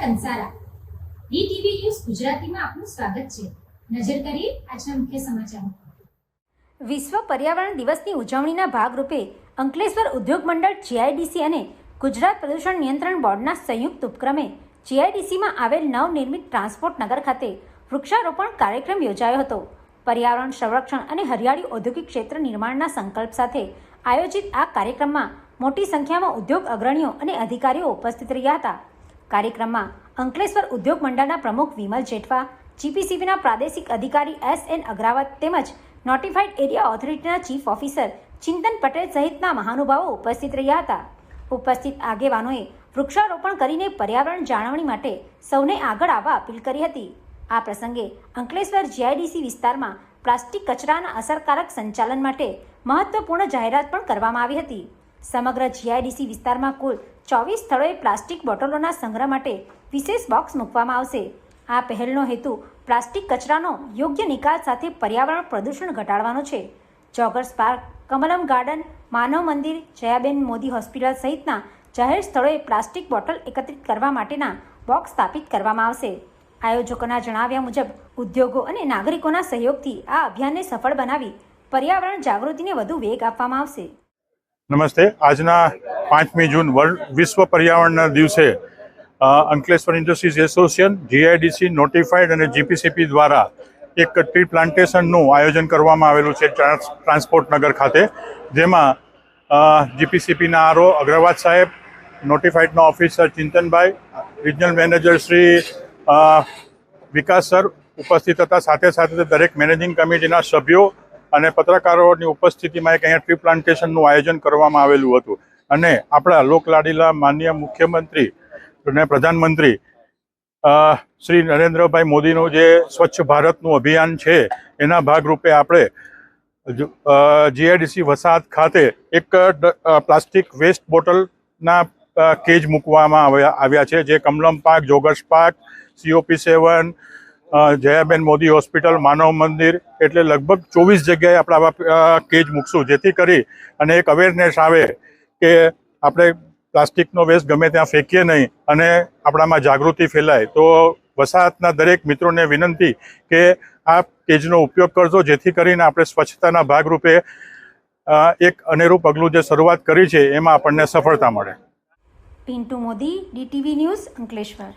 Kansara DTV news ગુજરાતીમાં આપનું સ્વાગત છે। નજર કરીએ આજના મુખ્ય સમાચારો। વિશ્વ પર્યાવરણ દિવસની ઉજવણીના ભાગરૂપે અંકલેશ્વર ઉદ્યોગ મંડળ જીઆઈડીસી અને ગુજરાત પ્રદૂષણ નિયંત્રણ બોર્ડના સંયુક્ત ઉપક્રમે જીઆઈડીસીમાં આવેલ નવનિર્મિત ટ્રાન્સપોર્ટ નગર ખાતે વૃક્ષારોપણ કાર્યક્રમ યોજાયો હતો। પર્યાવરણ સંરક્ષણ અને હરિયાળી ઔદ્યોગિક ક્ષેત્ર નિર્માણના સંકલ્પ સાથે આયોજિત આ કાર્યક્રમમાં મોટી સંખ્યામાં ઉદ્યોગ અગ્રણીઓ અને અધિકારીઓ ઉપસ્થિત રહ્યા હતા। કાર્યક્રમમાં અંકલેશ્વર ઉદ્યોગ મંડળના પ્રમુખ વિમલ જેઠવા, જીપીસીબીના પ્રાદેશિક અધિકારી એસએન અગ્રાવત તેમજ નોટિફાઈડ એરિયા ઓથોરિટીના ચીફ ઓફિસર ચિંતન પટેલ સહિતના મહાનુભાવો ઉપસ્થિત રહ્યા હતા। ઉપસ્થિત આગેવાનોએ વૃક્ષારોપણ કરીને પર્યાવરણ જાળવણી માટે સૌને આગળ આવવા અપીલ કરી હતી। આ પ્રસંગે અંકલેશ્વર જીઆઈડીસી વિસ્તારમાં પ્લાસ્ટિક કચરાના અસરકારક સંચાલન માટે મહત્વપૂર્ણ જાહેરાત પણ કરવામાં આવી હતી। સમગ્ર જીઆઈડીસી વિસ્તારમાં કુલ 24 સ્થળોએ પ્લાસ્ટિક બોટલોના સંગ્રહ માટે વિશેષ બોક્સ મૂકવામાં આવશે। આ પહેલનો હેતુ પ્લાસ્ટિક કચરાનો યોગ્ય નિકાલ સાથે પર્યાવરણ પ્રદૂષણ ઘટાડવાનો છે। જોગર્સ પાર્ક, કમલમ ગાર્ડન, માનવ મંદિર, જયાબેન મોદી હોસ્પિટલ સહિતના જાહેર સ્થળોએ પ્લાસ્ટિક બોટલ એકત્રિત કરવા માટેના બોક્સ સ્થાપિત કરવામાં આવશે। આયોજકોના જણાવ્યા મુજબ ઉદ્યોગો અને નાગરિકોના સહયોગથી આ અભિયાનને સફળ બનાવી પર્યાવરણ જાગૃતિને વધુ વેગ આપવામાં આવશે। નમસ્તે। આજના 5મી જૂન વિશ્વ પર્યાવરણના દિવસે Ankleshwar industries association, GIDC, notified અને જીપીસીપી દ્વારા એક ટ્રી પ્લાન્ટેશનનું આયોજન કરવામાં આવેલું છે ટ્રાન્સપોર્ટ નગર ખાતે, જેમાં જીપીસીપીના આરઓ અગ્રવાલ સાહેબ, નોટિફાઈડના ઓફિસર ચિંતનભાઈ, રિજનલ મેનેજર શ્રી વિકાસ સર ઉપસ્થિત હતા। સાથે સાથે દરેક મેનેજિંગ કમિટીના સભ્યો અને પત્રકારોની ઉપસ્થિતિમાં એક અહીંયા ટ્રી પ્લાન્ટેશનનું આયોજન કરવામાં આવેલું હતું અને આપણા લોકલાડીલા માનનીય મુખ્યમંત્રી અને પ્રધાનમંત્રી શ્રી નરેન્દ્રભાઈ મોદીનું જે સ્વચ્છ ભારતનું અભિયાન છે એના ભાગરૂપે આપણે જીઆઈડીસી વસાહત ખાતે એક પ્લાસ્ટિક વેસ્ટ બોટલના કેજ મૂકવામાં આવ્યા છે, જે Kamalam park, joggers park, COP7, Jayaben Modi hospital, Manav Mandir, એટલે લગભગ 24 જગ્યાએ આપણે આવા કેજ મૂકશું, જેથી કરી અને એક અવેરનેસ આવે કે આપણે પ્લાસ્ટિકનો વેસ્ટ ગમે ત્યાં ફેંકીએ નહીં અને આપણામાં જાગૃતિ ફેલાય। તો વસાહતના દરેક મિત્રોને વિનંતી કે આ કેજનો ઉપયોગ કરજો, જેથી કરીને આપણે સ્વચ્છતાના ભાગરૂપે એક અનેરું પગલું જે શરૂઆત કરી છે એમાં આપણને સફળતા મળે। Pintu Modi, DTV news, Ankleshwar.